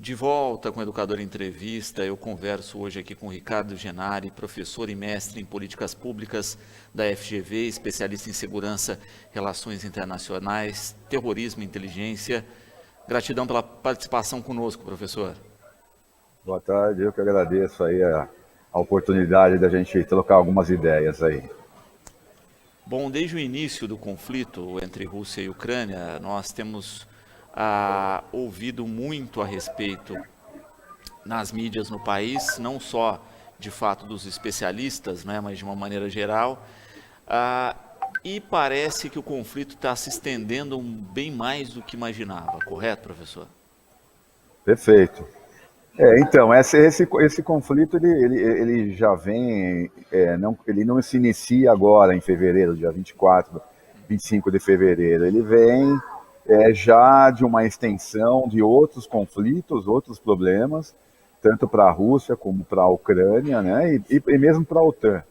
De volta com o Educador Entrevista, eu converso hoje aqui com o Ricardo Genari, professor e mestre em Políticas Públicas da FGV, especialista em Segurança, Relações Internacionais, Terrorismo e Inteligência. Gratidão pela participação conosco, professor. Boa tarde, eu que agradeço aí a oportunidade da gente trocar algumas ideias aí. Bom, desde o início do conflito entre Rússia e Ucrânia, nós temos ouvido muito a respeito nas mídias no país, não só de fato dos especialistas, né, mas de uma maneira geral. Ah, e parece que o conflito está se estendendo bem mais do que imaginava, correto, professor? Perfeito. Então, esse conflito ele já vem, ele não se inicia agora em fevereiro, dia 24, 25 de fevereiro. Ele vem já de uma extensão de outros conflitos, outros problemas, tanto para a Rússia como para a Ucrânia, né, e mesmo para a OTAN.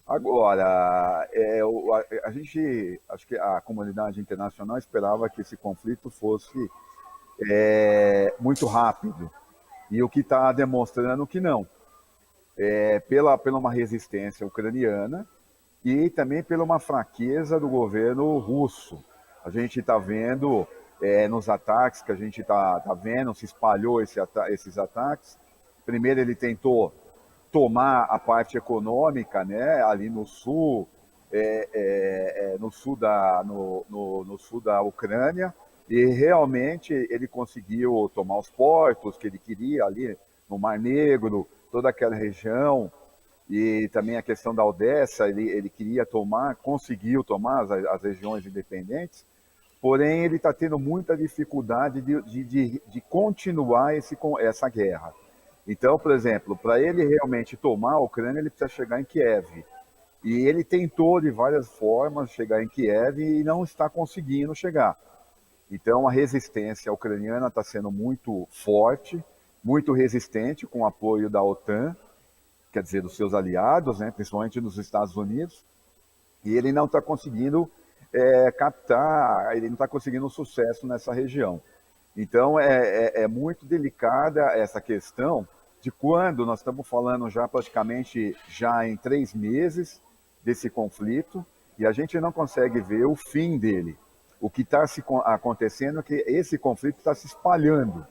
Agora, a gente, acho que a comunidade internacional esperava que esse conflito fosse muito rápido, e o que está demonstrando que não, pela uma resistência ucraniana e também pela uma fraqueza do governo russo. A gente está vendo nos ataques que a gente está vendo, se espalhou esses ataques. Primeiro ele tentou tomar a parte econômica, né, ali no sul, no sul da Ucrânia, e realmente ele conseguiu tomar os portos que ele queria ali no Mar Negro, toda aquela região, e também a questão da Odessa, ele queria tomar, conseguiu tomar as regiões independentes, porém ele está tendo muita dificuldade de continuar essa guerra. Então, por exemplo, para ele realmente tomar a Ucrânia, ele precisa chegar em Kiev. E ele tentou de várias formas chegar em Kiev e não está conseguindo chegar. Então, a resistência ucraniana está sendo muito forte, muito resistente, com o apoio da OTAN, quer dizer, dos seus aliados, né, principalmente nos Estados Unidos, e ele não está conseguindo captar, ele não está conseguindo sucesso nessa região. Então, é muito delicada essa questão de quando nós estamos falando já praticamente já em 3 meses desse conflito, e a gente não consegue ver o fim dele. O que está acontecendo é que esse conflito está se espalhando.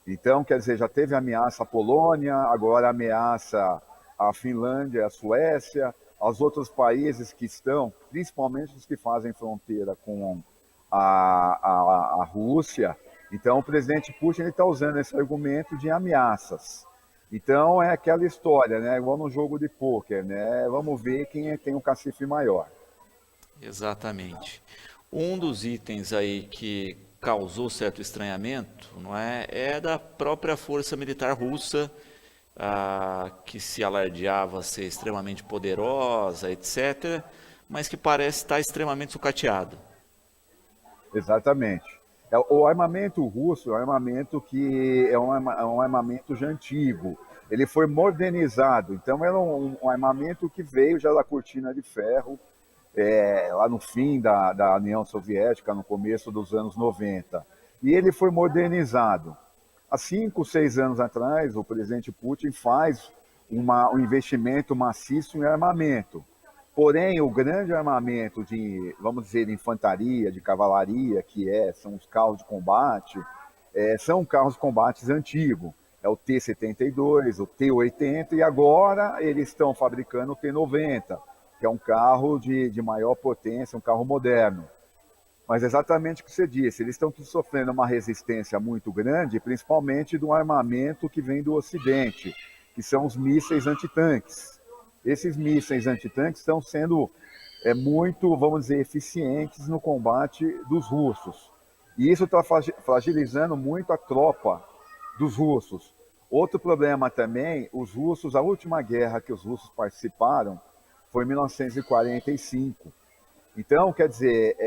Então, quer dizer, já teve ameaça à Polônia, agora ameaça à Finlândia, à Suécia, aos outros países que estão, principalmente os que fazem fronteira com a Rússia. Então, o presidente Putin está usando esse argumento de ameaças. Então, é aquela história, né? Igual no jogo de pôquer, né? Vamos ver quem tem um cacife maior. Exatamente. Um dos itens aí que causou certo estranhamento, não é, é da própria força militar russa, que se alardeava ser extremamente poderosa, etc., mas que parece estar extremamente sucateada. Exatamente. O armamento russo é um armamento que é um armamento já antigo. Ele foi modernizado, então era um armamento que veio já da cortina de ferro, lá no fim da União Soviética, no começo dos anos 90. E ele foi modernizado. Há 5, 6 anos atrás, o presidente Putin faz um investimento maciço em armamento. Porém, o grande armamento de, vamos dizer, de infantaria, de cavalaria, são os carros de combate, são carros de combate antigos. É o T-72, o T-80, e agora eles estão fabricando o T-90, que é um carro de maior potência, um carro moderno. Mas exatamente o que você disse, eles estão sofrendo uma resistência muito grande, principalmente do armamento que vem do Ocidente, que são os mísseis antitanques. Esses mísseis antitanques estão sendo muito, vamos dizer, eficientes no combate dos russos. E isso está fragilizando muito a tropa dos russos. Outro problema também, os russos, a última guerra que os russos participaram foi em 1945. Então, quer dizer,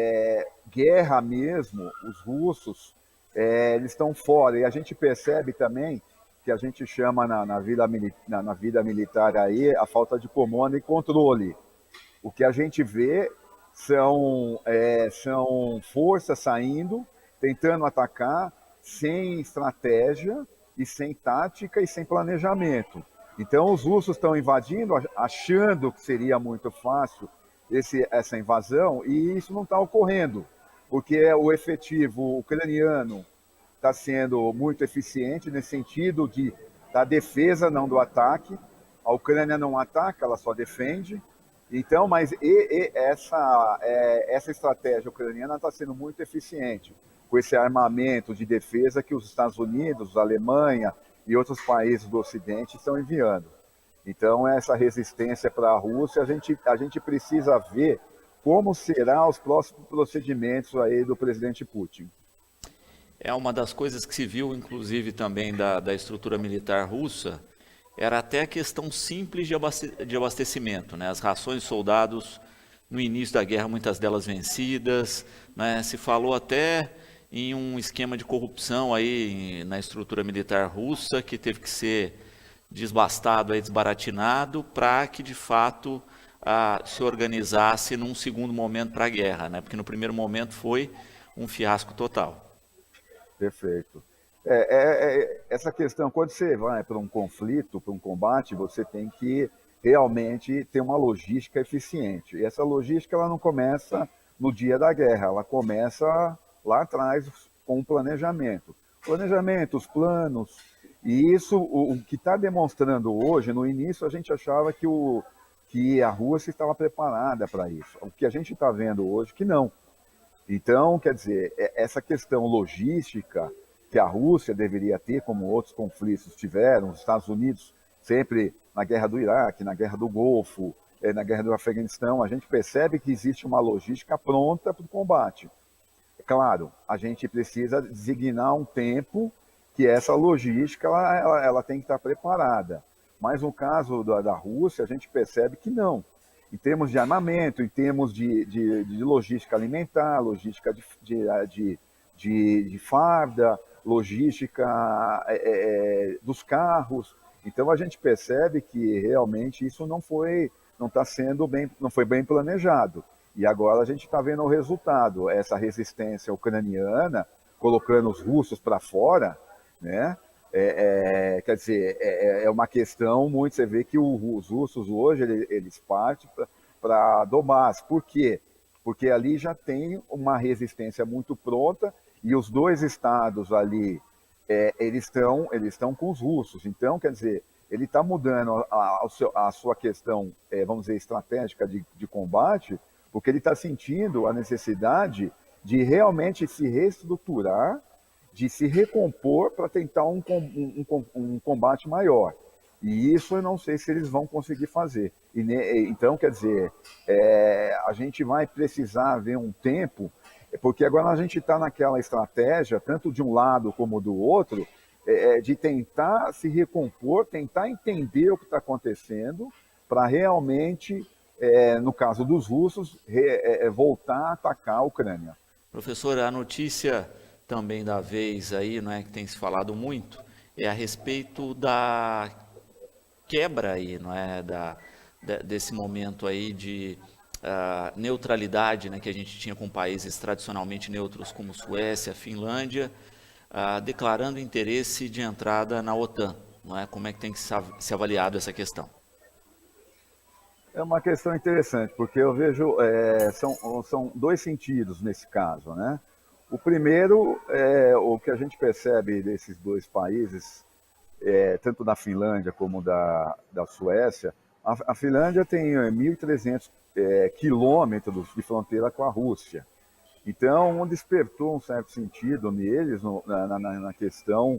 guerra mesmo, os russos, eles estão fora. E a gente percebe também que a gente chama na vida militar aí a falta de comando e controle. O que a gente vê são forças saindo, tentando atacar, sem estratégia, e sem tática e sem planejamento. Então os russos estão invadindo, achando que seria muito fácil essa invasão, e isso não está ocorrendo, porque o efetivo ucraniano está sendo muito eficiente nesse sentido da defesa, não do ataque. A Ucrânia não ataca, ela só defende. Então, mas essa estratégia ucraniana está sendo muito eficiente, com esse armamento de defesa que os Estados Unidos, a Alemanha e outros países do Ocidente estão enviando. Então, essa resistência para a Rússia, a gente precisa ver como serão os próximos procedimentos aí do presidente Putin. É uma das coisas que se viu, inclusive, também da estrutura militar russa, era até a questão simples de abastecimento, né? As rações de soldados, no início da guerra, muitas delas vencidas, né? Se falou até em um esquema de corrupção aí na estrutura militar russa, que teve que ser desbastado, aí, desbaratinado, para que, de fato, se organizasse num segundo momento para a guerra, né? Porque no primeiro momento foi um fiasco total. Perfeito. Essa questão, quando você vai para um conflito, para um combate, você tem que realmente ter uma logística eficiente. E essa logística ela não começa no dia da guerra, ela começa lá atrás com o planejamento. Planejamento, os planos. E isso, o que está demonstrando hoje, no início a gente achava que a Rússia estava preparada para isso. O que a gente está vendo hoje que não. Então, quer dizer, essa questão logística que a Rússia deveria ter, como outros conflitos tiveram, os Estados Unidos sempre na guerra do Iraque, na guerra do Golfo, na guerra do Afeganistão, a gente percebe que existe uma logística pronta para o combate. É claro, a gente precisa designar um tempo que essa logística ela tem que estar preparada. Mas no caso da Rússia, a gente percebe que não. Em termos de armamento, em termos de logística alimentar, logística de farda, logística dos carros. Então a gente percebe que realmente isso não foi bem planejado. E agora a gente está vendo o resultado, essa resistência ucraniana, colocando os russos para fora, né? Quer dizer, é uma questão muito. Você vê que os russos hoje eles partem para Donbas. Por quê? Porque ali já tem uma resistência muito pronta e os dois estados ali eles estão com os russos. Então, quer dizer, ele está mudando a sua questão, vamos dizer, estratégica de combate, porque ele está sentindo a necessidade de realmente se reestruturar, de se recompor para tentar um combate maior. E isso eu não sei se eles vão conseguir fazer. Então, quer dizer, a gente vai precisar ver um tempo, porque agora a gente está naquela estratégia, tanto de um lado como do outro, de tentar se recompor, tentar entender o que está acontecendo, para realmente, no caso dos russos, voltar a atacar a Ucrânia. Professor, a notícia também da vez aí, não é, que tem se falado muito, é a respeito da quebra aí, não é, desse momento aí de neutralidade, né, que a gente tinha com países tradicionalmente neutros como Suécia, Finlândia, declarando interesse de entrada na OTAN, não é? Como é que tem que se avaliado essa questão? É uma questão interessante, porque eu vejo, são dois sentidos nesse caso, né? O primeiro, o que a gente percebe desses dois países, tanto da Finlândia como da Suécia, a Finlândia tem 1.300 quilômetros de fronteira com a Rússia. Então, despertou um certo sentido neles na questão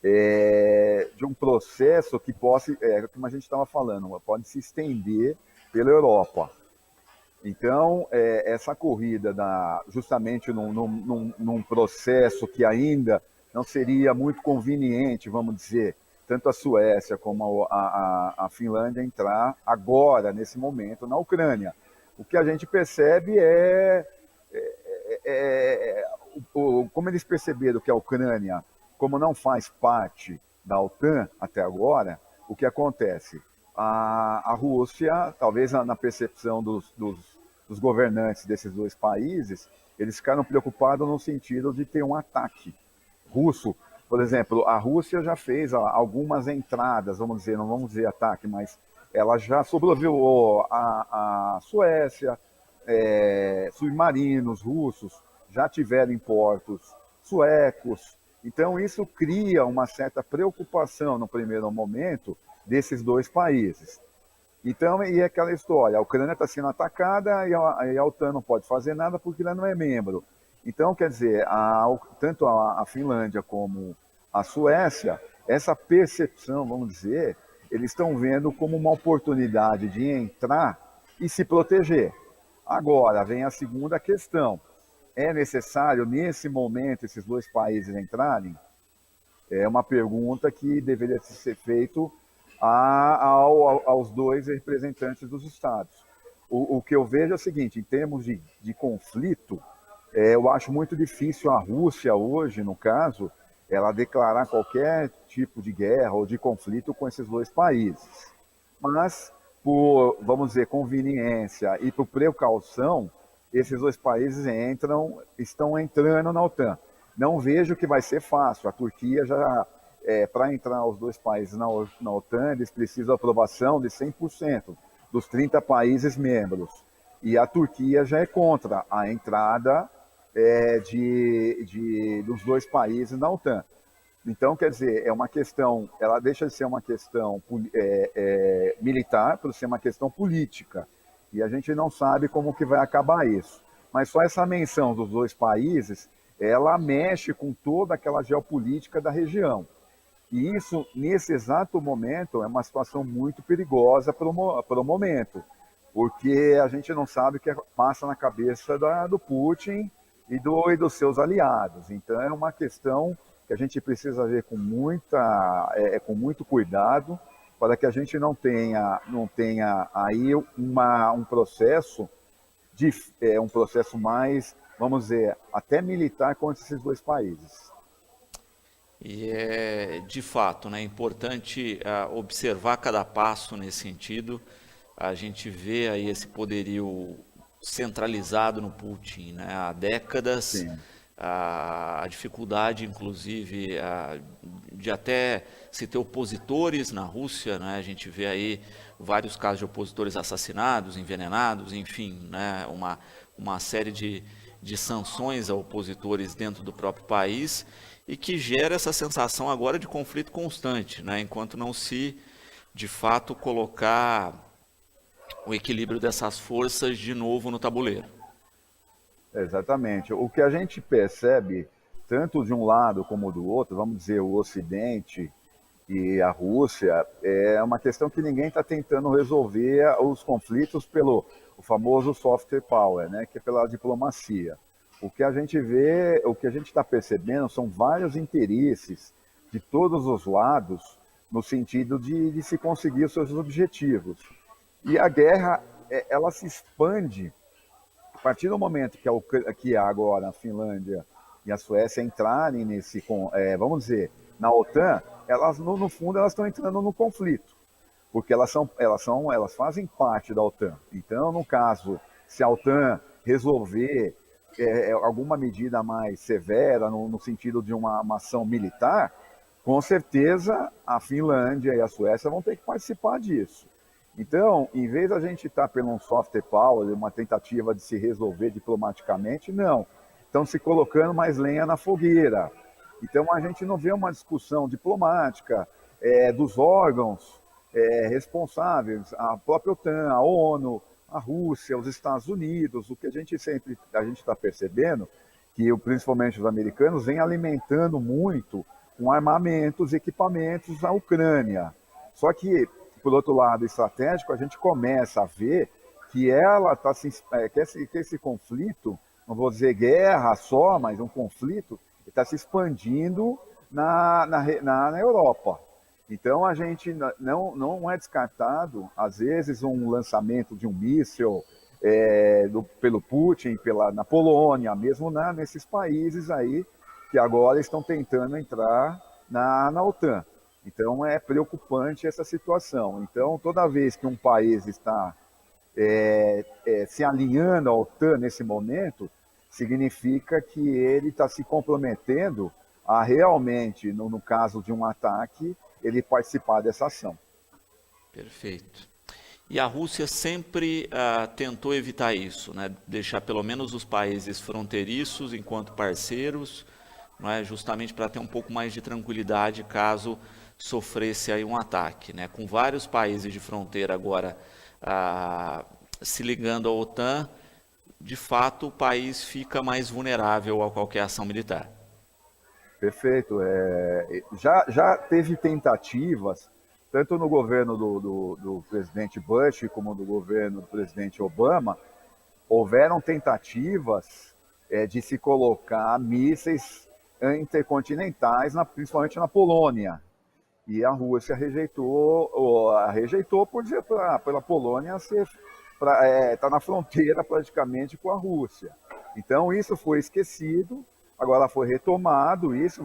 de um processo que possa, como a gente estava falando, pode se estender pela Europa. Então, essa corrida, justamente num processo que ainda não seria muito conveniente, vamos dizer, tanto a Suécia como a Finlândia entrar agora, nesse momento, na Ucrânia. O que a gente percebe como eles perceberam que a Ucrânia, como não faz parte da OTAN até agora, o que acontece? A Rússia, talvez na percepção dos governantes desses dois países, eles ficaram preocupados no sentido de ter um ataque russo Por exemplo, a Rússia já fez algumas entradas, vamos dizer, não vamos dizer ataque, mas ela já sobrevoou a Suécia, submarinos russos já tiveram em portos suecos. Então, isso cria uma certa preocupação no primeiro momento desses dois países. Então, e é aquela história, a Ucrânia está sendo atacada e a OTAN não pode fazer nada porque ela não é membro. Então, quer dizer, tanto a Finlândia como a Suécia, essa percepção, vamos dizer, eles estão vendo como uma oportunidade de entrar e se proteger. Agora, vem a segunda questão. É necessário, nesse momento, esses dois países entrarem? É uma pergunta que deveria ser feita aos dois representantes dos estados. O que eu vejo é o seguinte, em termos de conflito, eu acho muito difícil a Rússia hoje, no caso, ela declarar qualquer tipo de guerra ou de conflito com esses dois países. Mas, por, vamos dizer, conveniência e por precaução, esses dois países estão entrando na OTAN. Não vejo que vai ser fácil. A Turquia já, para entrar os dois países na OTAN, eles precisam da aprovação de 100% dos 30 países membros. E a Turquia já é contra a entrada dos dois países na OTAN. Então, quer dizer, é uma questão, ela deixa de ser uma questão militar para ser uma questão política. E a gente não sabe como que vai acabar isso. Mas só essa menção dos dois países, ela mexe com toda aquela geopolítica da região. E isso, nesse exato momento, é uma situação muito perigosa para o momento, porque a gente não sabe o que passa na cabeça do Putin e dos seus aliados. Então, é uma questão que a gente precisa ver com muito cuidado, para que a gente não tenha aí um processo um processo mais, vamos dizer, até militar contra esses dois países. E é de fato, né, importante observar cada passo nesse sentido. A gente vê aí esse poderio centralizado no Putin, né, há décadas. Sim. A dificuldade, inclusive, de até se ter opositores na Rússia, né? A gente vê aí vários casos de opositores assassinados, envenenados, enfim, né? Uma série de sanções a opositores dentro do próprio país e que gera essa sensação agora de conflito constante, né? Enquanto não se, de fato, colocar o equilíbrio dessas forças de novo no tabuleiro. Exatamente. O que a gente percebe, tanto de um lado como do outro, vamos dizer, o Ocidente e a Rússia, é uma questão que ninguém está tentando resolver os conflitos pelo o famoso soft power, né, que é pela diplomacia. O que a gente vê, o que a gente está percebendo são vários interesses de todos os lados no sentido de se conseguir os seus objetivos. E a guerra, ela se expande a partir do momento que agora a Finlândia e a Suécia entrarem vamos dizer, na OTAN, elas no fundo elas estão entrando no conflito, porque elas fazem parte da OTAN. Então, no caso, se a OTAN resolver alguma medida mais severa no sentido de uma ação militar, com certeza a Finlândia e a Suécia vão ter que participar disso. Então, em vez da gente estar pelo um soft power, uma tentativa de se resolver diplomaticamente, não. Estão se colocando mais lenha na fogueira. Então, a gente não vê uma discussão diplomática dos órgãos responsáveis, a própria OTAN, a ONU, a Rússia, os Estados Unidos. O que a gente está percebendo, que principalmente os americanos vêm alimentando muito com armamentos, equipamentos a Ucrânia. Só que por outro lado estratégico, a gente começa a ver que que esse conflito, não vou dizer guerra só, mas um conflito, está se expandindo na Europa. Então a gente não é descartado, às vezes, um lançamento de um míssil pelo Putin, na Polônia, mesmo nesses países aí que agora estão tentando entrar na OTAN. Então é preocupante essa situação. Então toda vez que um país está se alinhando à OTAN nesse momento, significa que ele está se comprometendo a realmente, no caso de um ataque, ele participar dessa ação. Perfeito. E a Rússia sempre tentou evitar isso, né? Deixar pelo menos os países fronteiriços enquanto parceiros, não é? Justamente para ter um pouco mais de tranquilidade caso sofresse aí um ataque, né? Com vários países de fronteira agora se ligando à OTAN, de fato o país fica mais vulnerável a qualquer ação militar. Perfeito. Já teve tentativas, tanto no governo do presidente Bush como no governo do presidente Obama, houveram tentativas de se colocar mísseis intercontinentais, principalmente na Polônia. E a Rússia rejeitou por dizer pela Polônia tá na fronteira praticamente com a Rússia. Então isso foi esquecido, agora foi retomado isso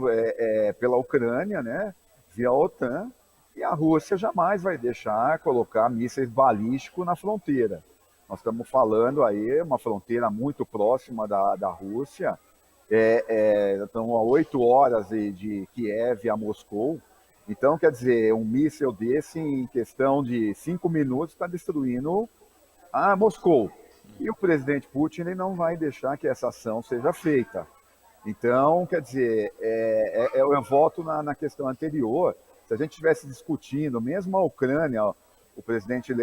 pela Ucrânia, né, via OTAN, e a Rússia jamais vai deixar colocar mísseis balísticos na fronteira. Nós estamos falando aí uma fronteira muito próxima da Rússia, estamos a 8 horas de Kiev a Moscou. Então, quer dizer, um míssil desse, em questão de 5 minutos, está destruindo Moscou. E o presidente Putin ele não vai deixar que essa ação seja feita. Então, quer dizer, eu volto na questão anterior. Se a gente estivesse discutindo, mesmo a Ucrânia, o presidente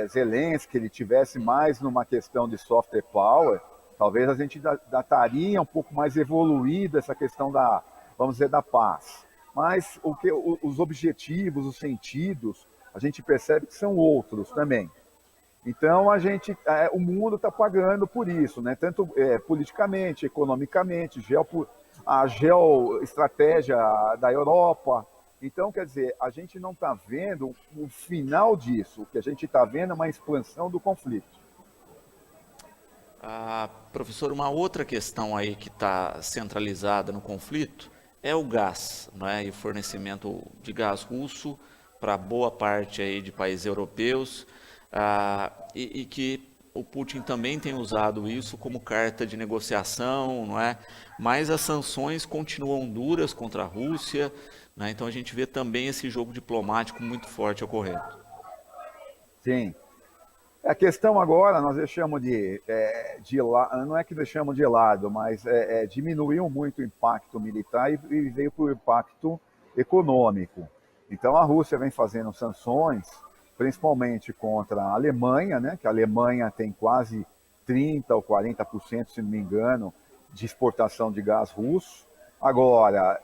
Zelensky, ele tivesse mais numa questão de soft power, talvez a gente estaria um pouco mais evoluída essa questão vamos dizer, da paz. Mas os objetivos, os sentidos, a gente percebe que são outros também. Então o mundo está pagando por isso, né? Tanto politicamente, economicamente, a geoestratégia da Europa. Então, quer dizer, a gente não está vendo o final disso. O que a gente está vendo é uma expansão do conflito. Professor, uma outra questão aí que está centralizada no conflito é o gás, não é? E o fornecimento de gás russo para boa parte aí de países europeus, e que o Putin também tem usado isso como carta de negociação, não é? Mas as sanções continuam duras contra a Rússia, né? Então a gente vê também esse jogo diplomático muito forte ocorrendo. Sim. A questão agora, nós deixamos não é que deixamos de lado, mas diminuiu muito o impacto militar e veio para o impacto econômico. Então a Rússia vem fazendo sanções, principalmente contra a Alemanha, né, que a Alemanha tem quase 30% ou 40%, se não me engano, de exportação de gás russo. Agora,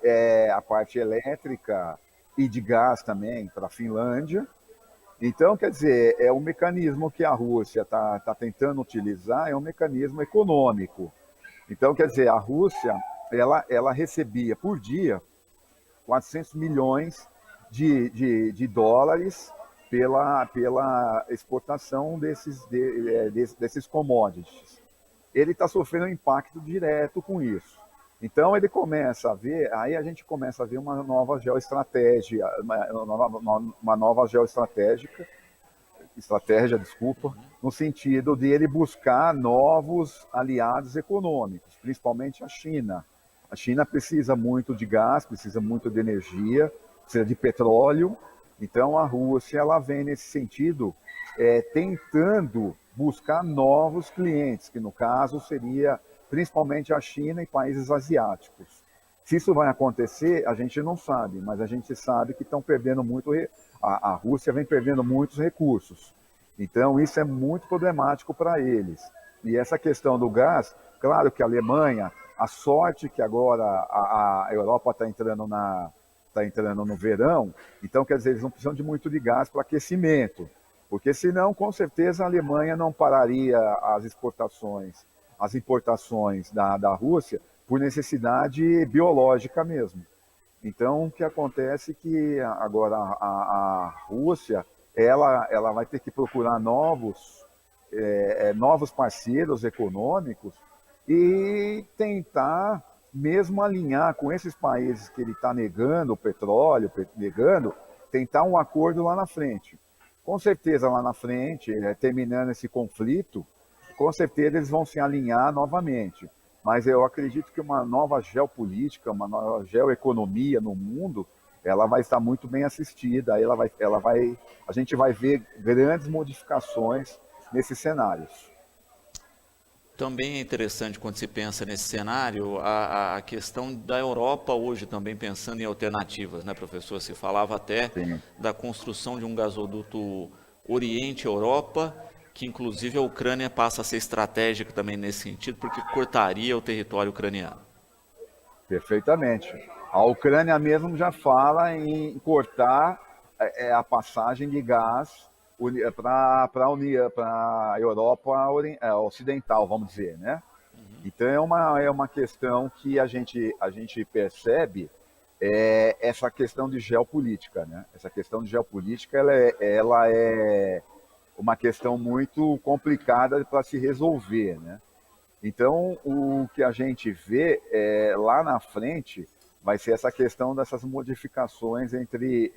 a parte elétrica e de gás também para a Finlândia. Então, quer dizer, o mecanismo que a Rússia está tentando utilizar é um mecanismo econômico. Então, quer dizer, a Rússia ela recebia por dia 400 milhões de dólares pela exportação desses commodities. Ele está sofrendo um impacto direto com isso. Então ele começa a ver, aí a gente começa a ver uma nova geoestratégia, no sentido de ele buscar novos aliados econômicos, principalmente a China. A China precisa muito de gás, precisa muito de energia, precisa de petróleo. Então a Rússia ela vem nesse sentido, tentando buscar novos clientes, que no caso seria principalmente a China e países asiáticos. Se isso vai acontecer, a gente não sabe, mas a gente sabe que estão perdendo muito, a Rússia vem perdendo muitos recursos. Então isso é muito problemático para eles. E essa questão do gás, claro que a Alemanha, a sorte que agora a Europa está entrando no verão, então quer dizer, eles não precisam de muito de gás para aquecimento, porque senão com certeza a Alemanha não pararia as importações da Rússia por necessidade biológica mesmo. Então, o que acontece é que agora a Rússia ela vai ter que procurar novos parceiros econômicos e tentar mesmo alinhar com esses países que ele está negando o petróleo, tentar um acordo lá na frente. Com certeza lá na frente, terminando esse conflito, com certeza eles vão se alinhar novamente. mas eu acredito que uma nova geopolítica, uma nova geoeconomia no mundo, ela vai estar muito bem assistida, a gente vai ver grandes modificações nesses cenários. Também é interessante quando se pensa nesse cenário a questão da Europa hoje também pensando em alternativas, né, professor? Se falava até Sim. da construção de um gasoduto Oriente-Europa, que inclusive a Ucrânia passa a ser estratégica também nesse sentido, porque cortaria o território ucraniano. Perfeitamente. A Ucrânia mesmo já fala em cortar a passagem de gás para a Europa Ocidental, vamos dizer, né? Então é uma questão que a gente percebe essa questão de geopolítica, né? Essa questão de geopolítica ela é uma questão muito complicada para se resolver, né? Então, o que a gente vê lá na frente vai ser essa questão dessas modificações entre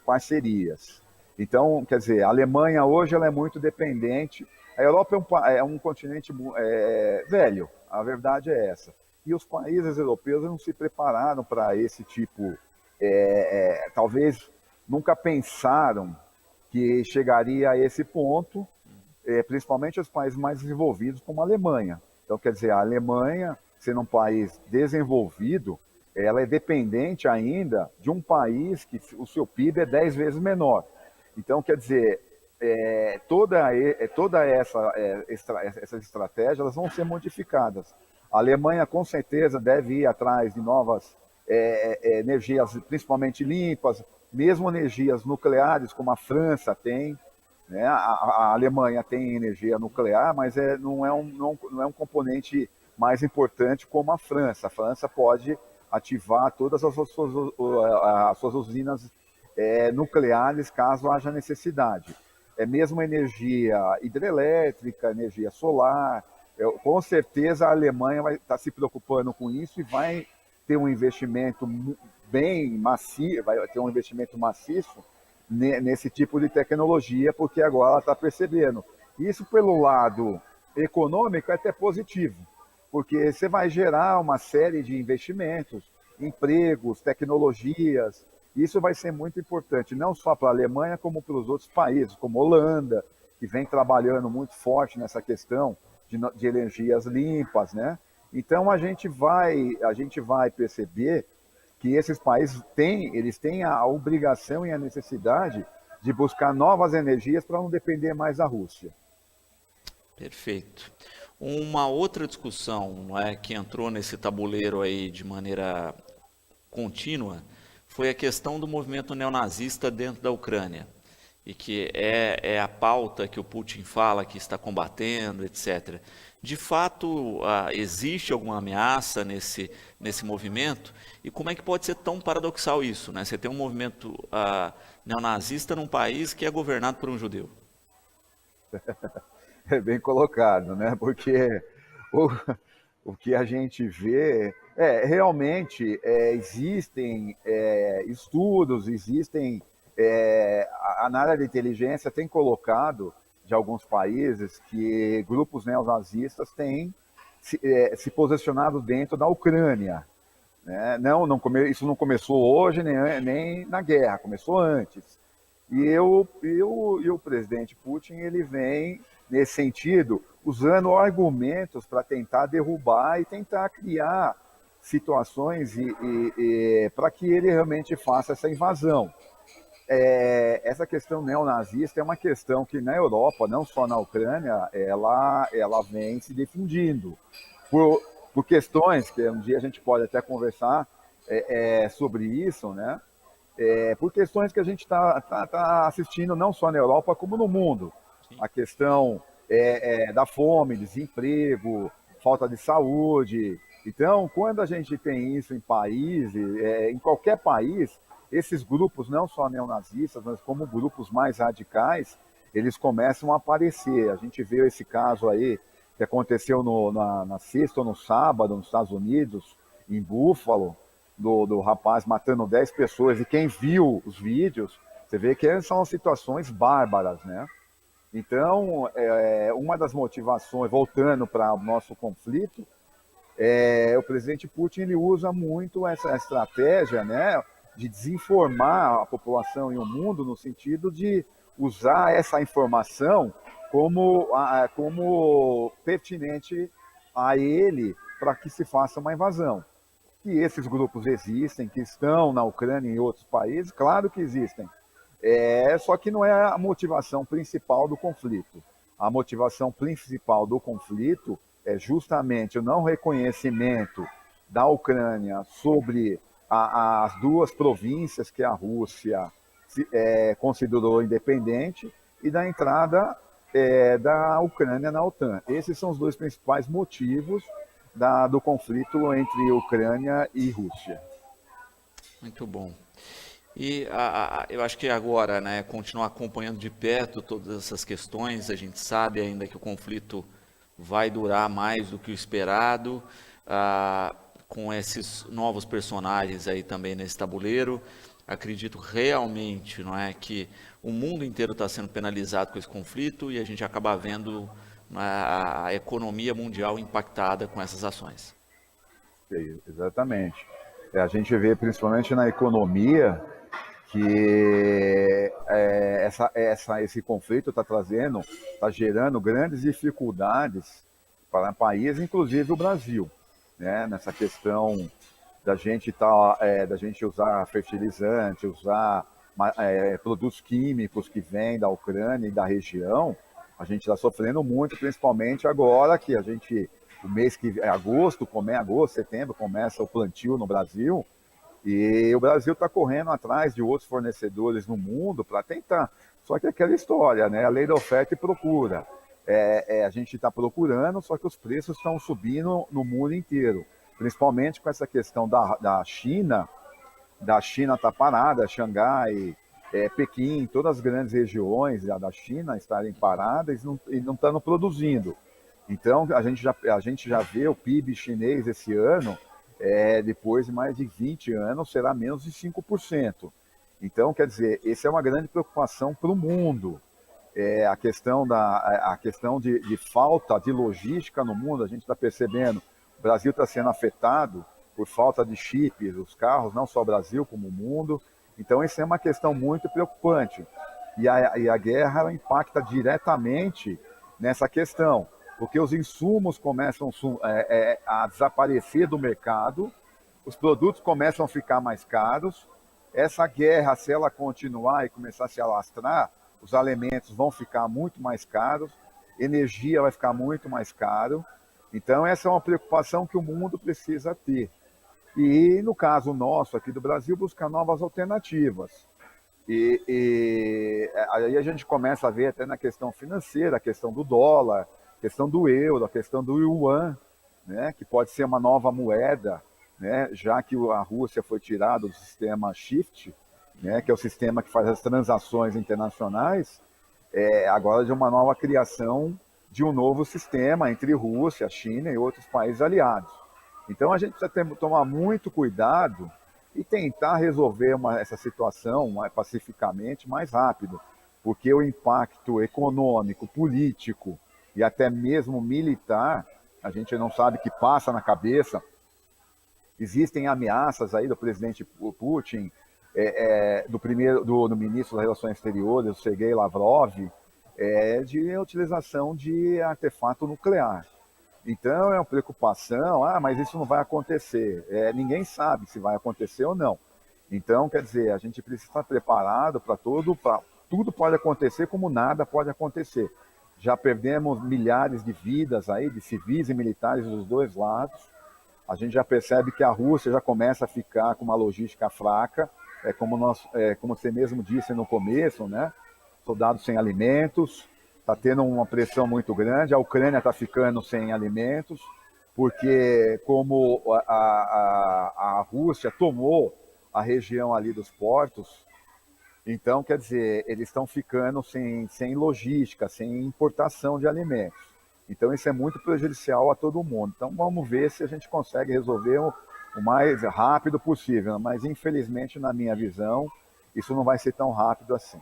parcerias. Então, quer dizer, a Alemanha hoje ela é muito dependente. A Europa é um continente velho, a verdade é essa. E os países europeus não se prepararam para esse tipo, talvez nunca pensaram que chegaria a esse ponto, principalmente os países mais desenvolvidos, como a Alemanha. Então, quer dizer, a Alemanha, sendo um país desenvolvido, ela é dependente ainda de um país que o seu PIB é 10 vezes menor. Então, quer dizer, toda essas estratégias elas vão ser modificadas. A Alemanha, com certeza, deve ir atrás de novas energias, principalmente limpas, mesmo energias nucleares, como a França tem, né? A Alemanha tem energia nuclear, mas não é um componente mais importante como a França. A França pode ativar todas as suas usinas nucleares caso haja necessidade. Mesmo energia hidrelétrica, energia solar. Com certeza a Alemanha vai estar se preocupando com isso e vai ter um investimento bem maciço, vai ter um investimento maciço nesse tipo de tecnologia, porque agora ela está percebendo. Isso, pelo lado econômico, é até positivo, porque você vai gerar uma série de investimentos, empregos, tecnologias. Isso vai ser muito importante, não só para a Alemanha, como para os outros países, como a Holanda, que vem trabalhando muito forte nessa questão de energias limpas, né? Então a gente vai perceber que esses países eles têm a obrigação e a necessidade de buscar novas energias para não depender mais da Rússia. Perfeito. Uma outra discussão, não é, que entrou nesse tabuleiro aí de maneira contínua foi a questão do movimento neonazista dentro da Ucrânia, e que é a pauta que o Putin fala que está combatendo, etc. De fato, existe alguma ameaça nesse movimento? E como é que pode ser tão paradoxal isso, né? Você tem um movimento neonazista num país que é governado por um judeu. É bem colocado, né? Porque o, o que a gente vê realmente existem estudos, existem na área de inteligência tem colocado de alguns países que grupos neonazistas têm se posicionado dentro da Ucrânia. Né? Isso não começou hoje nem na guerra, começou antes. E o presidente Putin ele vem nesse sentido usando argumentos para tentar derrubar e tentar criar situações para que ele realmente faça essa invasão. Essa questão neonazista é uma questão que na Europa, não só na Ucrânia, ela vem se difundindo por questões que um dia a gente pode até conversar sobre isso, né? Por questões que a gente tá assistindo não só na Europa como no mundo. Sim. A questão da fome, desemprego, falta de saúde. Então, quando a gente tem isso em países, em qualquer país, esses grupos, não só neonazistas, mas como grupos mais radicais, eles começam a aparecer. A gente viu esse caso aí que aconteceu na sexta ou no sábado, nos Estados Unidos, em Buffalo, do rapaz matando 10 pessoas. E quem viu os vídeos, você vê que são situações bárbaras, né? Então, uma das motivações, voltando para o nosso conflito, o presidente Putin ele usa muito essa estratégia, né, de desinformar a população e o mundo no sentido de usar essa informação como pertinente a ele para que se faça uma invasão. Que esses grupos existem, que estão na Ucrânia e em outros países, claro que existem. Só que não é a motivação principal do conflito. A motivação principal do conflito é justamente o não reconhecimento da Ucrânia sobre as duas províncias que a Rússia considerou independente e da entrada da Ucrânia na OTAN. Esses são os dois principais motivos do conflito entre Ucrânia e Rússia. Muito bom. E eu acho que agora, né, continuar acompanhando de perto todas essas questões, a gente sabe ainda que o conflito vai durar mais do que o esperado, com esses novos personagens aí também nesse tabuleiro. Acredito realmente, não é, que o mundo inteiro está sendo penalizado com esse conflito e a gente acaba vendo a economia mundial impactada com essas ações. Exatamente. A gente vê principalmente na economia que esse conflito está gerando grandes dificuldades para o país, inclusive o Brasil, né? Nessa questão da gente usar fertilizante, usar produtos químicos que vêm da Ucrânia e da região, a gente está sofrendo muito, principalmente agora que o mês que é agosto, setembro, começa o plantio no Brasil. E o Brasil está correndo atrás de outros fornecedores no mundo para tentar. Só que é aquela história, né? A lei da oferta e procura. A gente está procurando, só que os preços estão subindo no mundo inteiro. Principalmente com essa questão da China. Da China está parada, Xangai, Pequim, todas as grandes regiões da China estarem paradas e não estão produzindo. Então, a gente já vê o PIB chinês esse ano, depois de mais de 20 anos, será menos de 5%. Então, quer dizer, essa é uma grande preocupação para o mundo. A questão de falta de logística no mundo, a gente está percebendo, o Brasil está sendo afetado por falta de chips, os carros, não só o Brasil, como o mundo. Então, isso é uma questão muito preocupante. E a guerra impacta diretamente nessa questão, porque os insumos começam a desaparecer do mercado, os produtos começam a ficar mais caros. Essa guerra, se ela continuar e começar a se alastrar, os alimentos vão ficar muito mais caros, energia vai ficar muito mais caro. Então, essa é uma preocupação que o mundo precisa ter. E, no caso nosso aqui do Brasil, buscar novas alternativas. Aí a gente começa a ver até na questão financeira, a questão do dólar, a questão do euro, a questão do yuan, né, que pode ser uma nova moeda, né, já que a Rússia foi tirada do sistema SWIFT, né, que é o sistema que faz as transações internacionais, agora de uma nova criação de um novo sistema entre Rússia, China e outros países aliados. Então a gente precisa tomar muito cuidado e tentar resolver essa situação pacificamente mais rápido, porque o impacto econômico, político e até mesmo militar, a gente não sabe o que passa na cabeça. Existem ameaças aí do presidente Putin, do ministro das Relações Exteriores, o Sergei Lavrov, de utilização de artefato nuclear. Então é uma preocupação, mas isso não vai acontecer. Ninguém sabe se vai acontecer ou não. Então, quer dizer, a gente precisa estar preparado para tudo pode acontecer como nada pode acontecer. Já perdemos milhares de vidas aí, de civis e militares dos dois lados. A gente já percebe que a Rússia já começa a ficar com uma logística fraca, como você mesmo disse no começo, né? Soldados sem alimentos, está tendo uma pressão muito grande, a Ucrânia está ficando sem alimentos, porque como a Rússia tomou a região ali dos portos, então, quer dizer, eles estão ficando sem logística, sem importação de alimentos. Então, isso é muito prejudicial a todo mundo. Então, vamos ver se a gente consegue resolver o mais rápido possível, mas infelizmente, na minha visão, isso não vai ser tão rápido assim.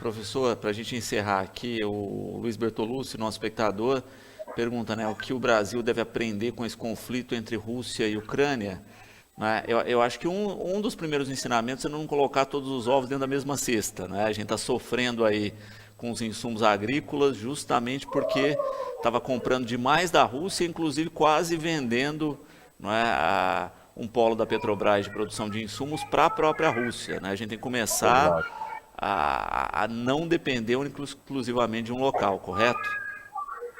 Professor, para a gente encerrar aqui, o Luiz Bertolucci, nosso espectador, pergunta, né, o que o Brasil deve aprender com esse conflito entre Rússia e Ucrânia, né? Eu acho que um dos primeiros ensinamentos é não colocar todos os ovos dentro da mesma cesta, né? A gente está sofrendo aí com os insumos agrícolas justamente porque estava comprando demais da Rússia, inclusive quase vendendo, não é, um polo da Petrobras de produção de insumos para a própria Rússia, né? A gente tem que começar Exato. a não depender exclusivamente de um local, correto?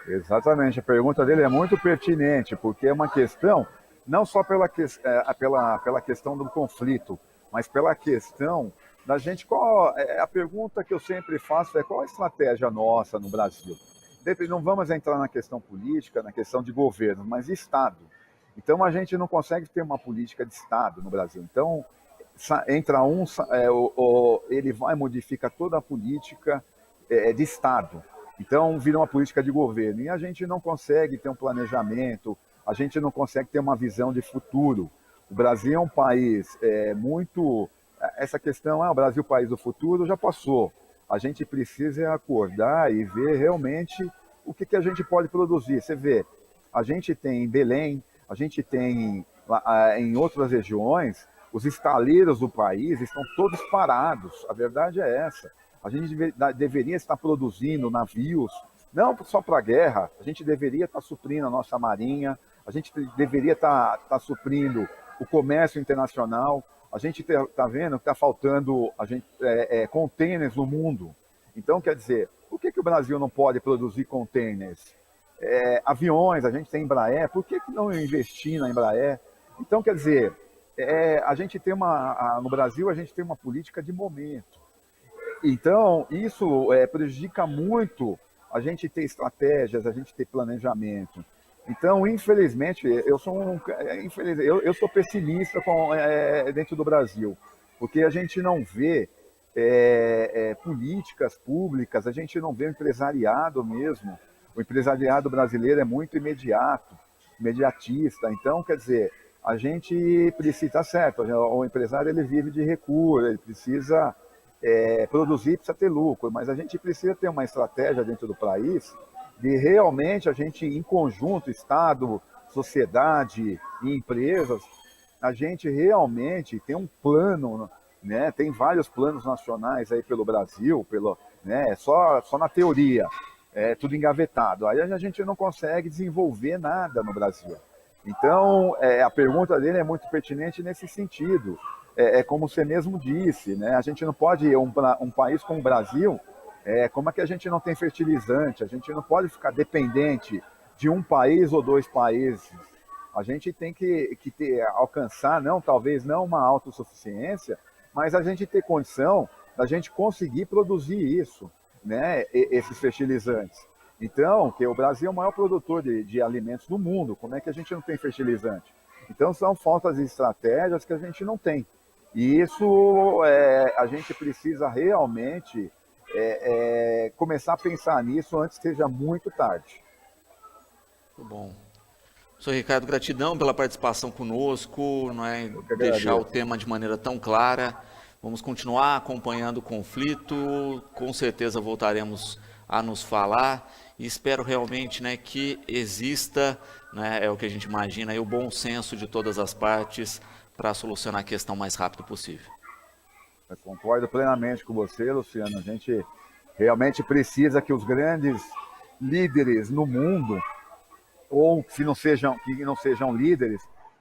Exatamente, a pergunta dele é muito pertinente, porque é uma questão, não só pela questão do conflito, mas pela questão da gente, a pergunta que eu sempre faço é qual a estratégia nossa no Brasil? Não vamos entrar na questão política, na questão de governo, mas Estado. Então a gente não consegue ter uma política de Estado no Brasil. Então, entra ele vai modificar toda a política de Estado. Então, vira uma política de governo. E a gente não consegue ter um planejamento, a gente não consegue ter uma visão de futuro. O Brasil é um país muito. Essa questão, o Brasil, país do futuro, já passou. A gente precisa acordar e ver realmente o que a gente pode produzir. Você vê, a gente tem em Belém, a gente tem em outras regiões, os estaleiros do país estão todos parados. A verdade é essa. A gente deveria estar produzindo navios, não só para a guerra, a gente deveria estar suprindo a nossa marinha, a gente deveria estar suprindo o comércio internacional. A gente está vendo que está faltando containers no mundo. Então, quer dizer, por que o Brasil não pode produzir containers? Aviões, a gente tem Embraer, por que não investir na Embraer? Então, quer dizer, a gente tem no Brasil a gente tem uma política de momento. Então, isso prejudica muito a gente ter estratégias, a gente ter planejamento. Então, infelizmente, eu sou pessimista dentro do Brasil, porque a gente não vê políticas públicas, a gente não vê o empresariado mesmo. O empresariado brasileiro é muito imediatista. Então, quer dizer, a gente precisa, tá certo, o empresário ele vive de recurso, ele precisa produzir, precisa ter lucro, mas a gente precisa ter uma estratégia dentro do país de realmente a gente, em conjunto, Estado, sociedade e empresas, a gente realmente tem um plano, né? Tem vários planos nacionais aí pelo Brasil, né? Só na teoria, tudo engavetado. Aí a gente não consegue desenvolver nada no Brasil. Então, a pergunta dele é muito pertinente nesse sentido. Como você mesmo disse, né? A gente não pode, um país como o Brasil, como é que a gente não tem fertilizante? A gente não pode ficar dependente de um país ou dois países. A gente tem que alcançar, talvez não uma autossuficiência, mas a gente ter condição da gente conseguir produzir isso, né? Esses fertilizantes. Então, que o Brasil é o maior produtor de alimentos do mundo, como é que a gente não tem fertilizante? Então, são faltas de estratégias que a gente não tem. E isso a gente precisa realmente começar a pensar nisso antes que seja muito tarde. Muito bom. Professor Ricardo, gratidão pela participação conosco, não é, Eu que deixar o agradeço. tema de maneira tão clara. Vamos continuar acompanhando o conflito, com certeza voltaremos a nos falar e espero realmente, né, que exista, né, é o que a gente imagina, aí, o bom senso de todas as partes para solucionar a questão o mais rápido possível. Eu concordo plenamente com você, Luciano. A gente realmente precisa que os grandes líderes no mundo, ou se não sejam, que não sejam líderes,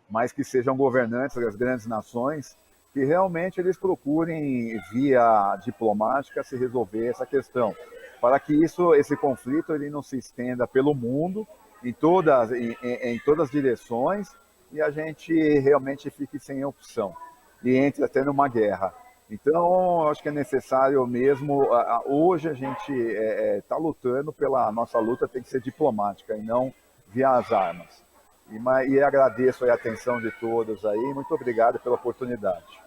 mas que sejam governantes das grandes nações, que realmente eles procurem, via diplomática, se resolver essa questão, para que esse conflito ele não se estenda pelo mundo, em todas as direções, e a gente realmente fique sem opção, e entre até numa guerra. Então, acho que é necessário mesmo, hoje a gente está lutando a nossa luta tem que ser diplomática, e não via as armas. E agradeço a atenção de todos aí, muito obrigado pela oportunidade.